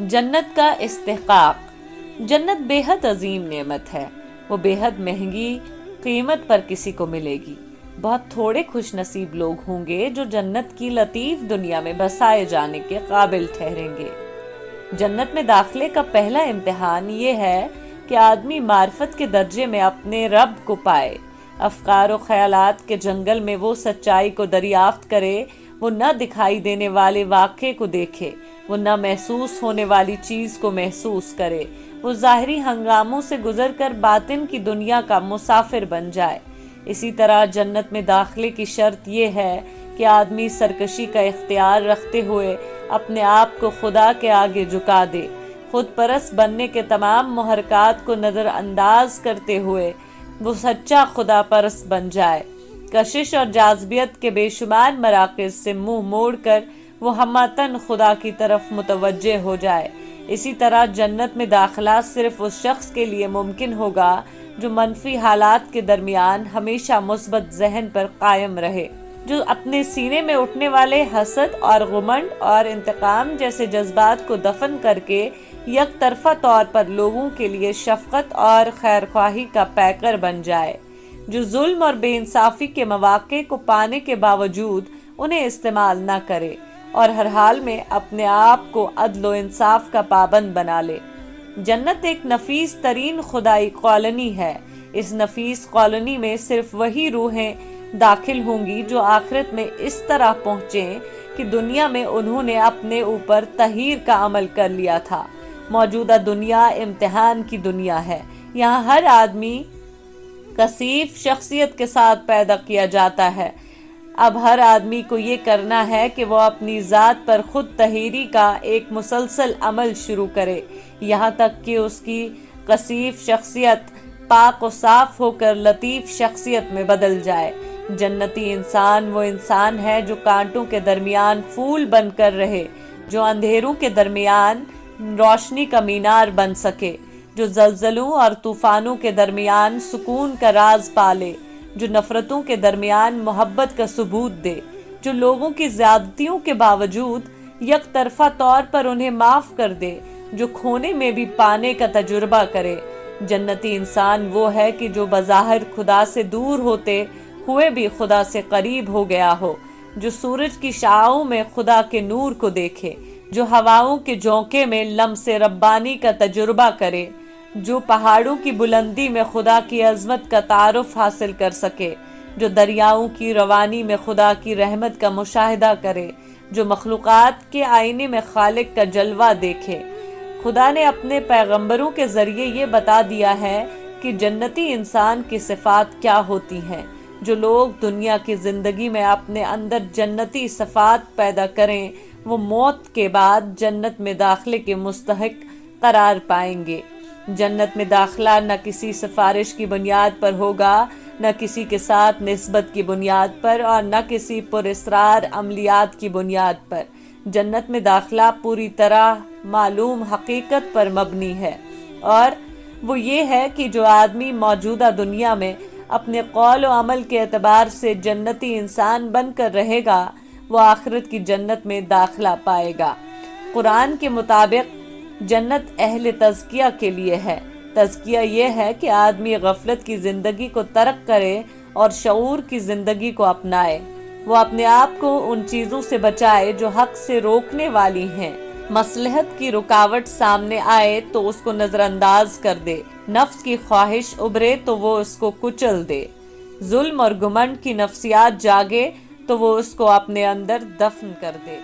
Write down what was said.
جنت کا استحقاق۔ جنت بے حد عظیم نعمت ہے، وہ بے حد مہنگی قیمت پر کسی کو ملے گی۔ بہت تھوڑے خوش نصیب لوگ ہوں گے جو جنت کی لطیف دنیا میں بسائے جانے کے قابل ٹھہریں گے۔ جنت میں داخلے کا پہلا امتحان یہ ہے کہ آدمی معرفت کے درجے میں اپنے رب کو پائے، افکار و خیالات کے جنگل میں وہ سچائی کو دریافت کرے، وہ نہ دکھائی دینے والے واقعے کو دیکھے، وہ نہ محسوس ہونے والی چیز کو محسوس کرے، وہ ظاہری ہنگاموں سے گزر کر باطن کی دنیا کا مسافر بن جائے۔ اسی طرح جنت میں داخلے کی شرط یہ ہے کہ آدمی سرکشی کا اختیار رکھتے ہوئے اپنے آپ کو خدا کے آگے جھکا دے، خود پرست بننے کے تمام محرکات کو نظر انداز کرتے ہوئے وہ سچا خدا پرست بن جائے، کشش اور جاذبیت کے بے شمار مراکز سے منہ موڑ کر وہ ہمتاً خدا کی طرف متوجہ ہو جائے۔ اسی طرح جنت میں داخلہ صرف اس شخص کے لیے ممکن ہوگا جو منفی حالات کے درمیان ہمیشہ مثبت ذہن پر قائم رہے، جو اپنے سینے میں اٹھنے والے حسد اور غمنڈ اور انتقام جیسے جذبات کو دفن کر کے یک طرفہ طور پر لوگوں کے لیے شفقت اور خیرخواہی کا پیکر بن جائے، جو ظلم اور بے انصافی کے مواقع کو پانے کے باوجود انہیں استعمال نہ کرے اور ہر حال میں اپنے آپ کو عدل و انصاف کا پابند بنا لے۔ جنت ایک نفیس ترین خدائی کالونی ہے۔ اس نفیس کالونی میں صرف وہی روحیں داخل ہوں گی جو آخرت میں اس طرح پہنچیں کہ دنیا میں انہوں نے اپنے اوپر تطہیر کا عمل کر لیا تھا۔ موجودہ دنیا امتحان کی دنیا ہے۔ یہاں ہر آدمی کثیف شخصیت کے ساتھ پیدا کیا جاتا ہے۔ اب ہر آدمی کو یہ کرنا ہے کہ وہ اپنی ذات پر خود تطہیری کا ایک مسلسل عمل شروع کرے، یہاں تک کہ اس کی کثیف شخصیت پاک و صاف ہو کر لطیف شخصیت میں بدل جائے۔ جنتی انسان وہ انسان ہے جو کانٹوں کے درمیان پھول بن کر رہے، جو اندھیروں کے درمیان روشنی کا مینار بن سکے، جو زلزلوں اور طوفانوں کے درمیان سکون کا راز پالے، جو نفرتوں کے درمیان محبت کا ثبوت دے، جو لوگوں کی زیادتیوں کے باوجود یک طرفہ طور پر انہیں معاف کر دے، جو کھونے میں بھی پانے کا تجربہ کرے۔ جنتی انسان وہ ہے کہ جو بظاہر خدا سے دور ہوتے ہوئے بھی خدا سے قریب ہو گیا ہو، جو سورج کی شعاعوں میں خدا کے نور کو دیکھے، جو ہواؤں کے جھونکے میں لمس ربانی کا تجربہ کرے، جو پہاڑوں کی بلندی میں خدا کی عظمت کا تعارف حاصل کر سکے، جو دریاؤں کی روانی میں خدا کی رحمت کا مشاہدہ کرے، جو مخلوقات کے آئینے میں خالق کا جلوہ دیکھے۔ خدا نے اپنے پیغمبروں کے ذریعے یہ بتا دیا ہے کہ جنتی انسان کی صفات کیا ہوتی ہیں۔ جو لوگ دنیا کی زندگی میں اپنے اندر جنتی صفات پیدا کریں وہ موت کے بعد جنت میں داخلے کے مستحق قرار پائیں گے۔ جنت میں داخلہ نہ کسی سفارش کی بنیاد پر ہوگا، نہ کسی کے ساتھ نسبت کی بنیاد پر اور نہ کسی پراسرار عملیات کی بنیاد پر۔ جنت میں داخلہ پوری طرح معلوم حقیقت پر مبنی ہے، اور وہ یہ ہے کہ جو آدمی موجودہ دنیا میں اپنے قول و عمل کے اعتبار سے جنتی انسان بن کر رہے گا وہ آخرت کی جنت میں داخلہ پائے گا۔ قرآن کے مطابق جنت اہل تزکیہ کے لیے ہے۔ تزکیہ یہ ہے کہ آدمی غفلت کی زندگی کو ترک کرے اور شعور کی زندگی کو اپنائے، وہ اپنے آپ کو ان چیزوں سے بچائے جو حق سے روکنے والی ہیں، مصلحت کی رکاوٹ سامنے آئے تو اس کو نظر انداز کر دے، نفس کی خواہش ابھرے تو وہ اس کو کچل دے، ظلم اور گھمنڈ کی نفسیات جاگے تو وہ اس کو اپنے اندر دفن کر دے۔